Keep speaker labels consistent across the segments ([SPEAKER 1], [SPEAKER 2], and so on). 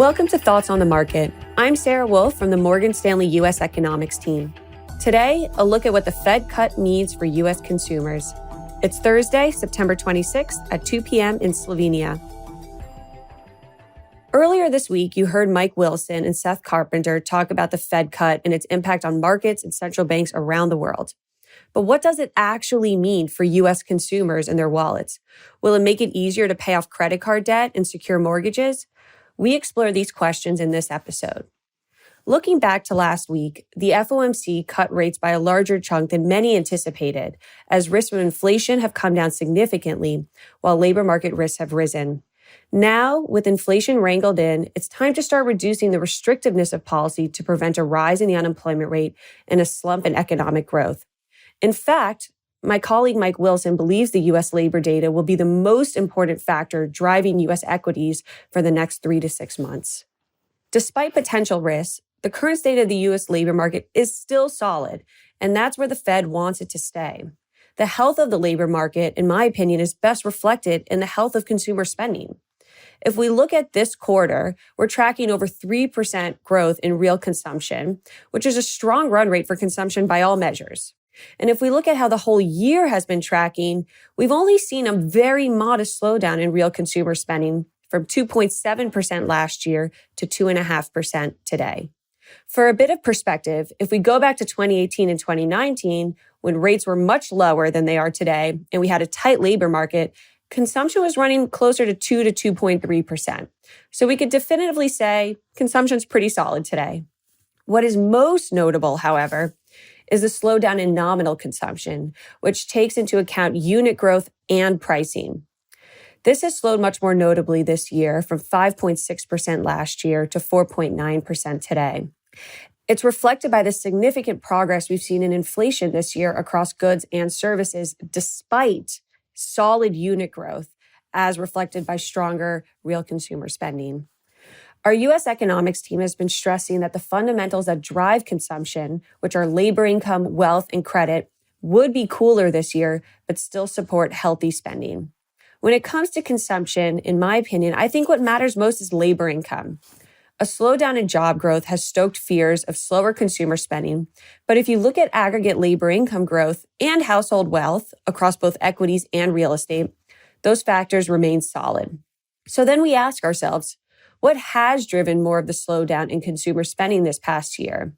[SPEAKER 1] Welcome to Thoughts on the Market. I'm Sarah Wolf from the Morgan Stanley U.S. Economics team. Today, a look at what the Fed cut means for U.S. consumers. It's Thursday, September 26th at 2 p.m. in Slovenia. Earlier this week, you heard Mike Wilson and Seth Carpenter talk about the Fed cut and its impact on markets and central banks around the world. But what does it actually mean for U.S. consumers and their wallets? Will it make it easier to pay off credit card debt and secure mortgages? We explore these questions in this episode. Looking back to last week, the FOMC cut rates by a larger chunk than many anticipated, as risks of inflation have come down significantly, while labor market risks have risen. Now, with inflation wrangled in, it's time to start reducing the restrictiveness of policy to prevent a rise in the unemployment rate and a slump in economic growth. In fact, my colleague Mike Wilson believes the U.S. labor data will be the most important factor driving U.S. equities for the next 3 to 6 months. Despite potential risks, the current state of the U.S. labor market is still solid, and that's where the Fed wants it to stay. The health of the labor market, in my opinion, is best reflected in the health of consumer spending. If we look at this quarter, we're tracking over 3% growth in real consumption, which is a strong run rate for consumption by all measures. And if we look at how the whole year has been tracking, we've only seen a very modest slowdown in real consumer spending from 2.7% last year to 2.5% today. For a bit of perspective, if we go back to 2018 and 2019, when rates were much lower than they are today, and we had a tight labor market, consumption was running closer to 2 to 2.3%. So we could definitively say consumption's pretty solid today. What is most notable, however, is the slowdown in nominal consumption, which takes into account unit growth and pricing. This has slowed much more notably this year from 5.6% last year to 4.9% today. It's reflected by the significant progress we've seen in inflation this year across goods and services, despite solid unit growth, as reflected by stronger real consumer spending. Our U.S. economics team has been stressing that the fundamentals that drive consumption, which are labor income, wealth, and credit, would be cooler this year, but still support healthy spending. When it comes to consumption, in my opinion, I think what matters most is labor income. A slowdown in job growth has stoked fears of slower consumer spending, but if you look at aggregate labor income growth and household wealth across both equities and real estate, those factors remain solid. So then we ask ourselves, what has driven more of the slowdown in consumer spending this past year?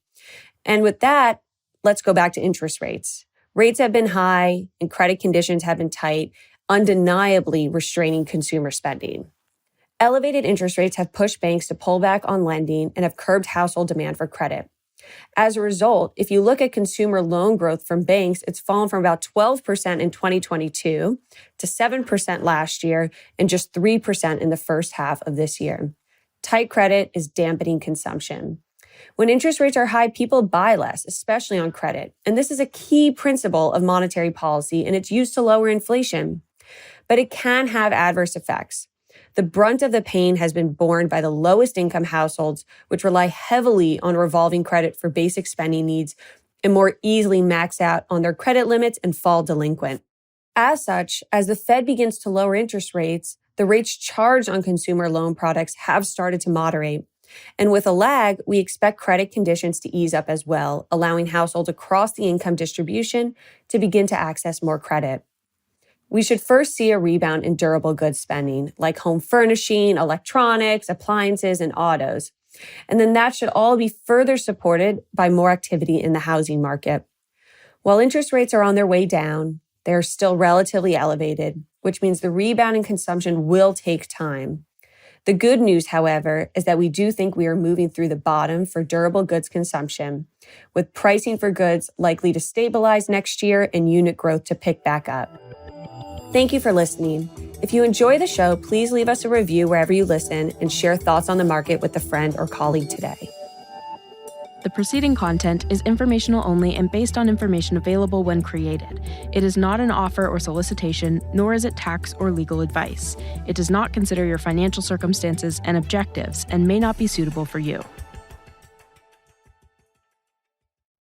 [SPEAKER 1] And with that, let's go back to interest rates. Rates have been high and credit conditions have been tight, undeniably restraining consumer spending. Elevated interest rates have pushed banks to pull back on lending and have curbed household demand for credit. As a result, if you look at consumer loan growth from banks, it's fallen from about 12% in 2022 to 7% last year and just 3% in the first half of this year. Tight credit is dampening consumption. When interest rates are high, people buy less, especially on credit. And this is a key principle of monetary policy, and it's used to lower inflation. But it can have adverse effects. The brunt of the pain has been borne by the lowest income households, which rely heavily on revolving credit for basic spending needs and more easily max out on their credit limits and fall delinquent. As such, as the Fed begins to lower interest rates, the rates charged on consumer loan products have started to moderate. And with a lag, we expect credit conditions to ease up as well, allowing households across the income distribution to begin to access more credit. We should first see a rebound in durable goods spending, like home furnishing, electronics, appliances, and autos. And then that should all be further supported by more activity in the housing market. While interest rates are on their way down, they're still relatively elevated, which means the rebound in consumption will take time. The good news, however, is that we do think we are moving through the bottom for durable goods consumption, with pricing for goods likely to stabilize next year and unit growth to pick back up. Thank you for listening. If you enjoy the show, please leave us a review wherever you listen and share thoughts on the market with a friend or colleague today.
[SPEAKER 2] The preceding content is informational only and based on information available when created. It is not an offer or solicitation, nor is it tax or legal advice. It does not consider your financial circumstances and objectives and may not be suitable for you.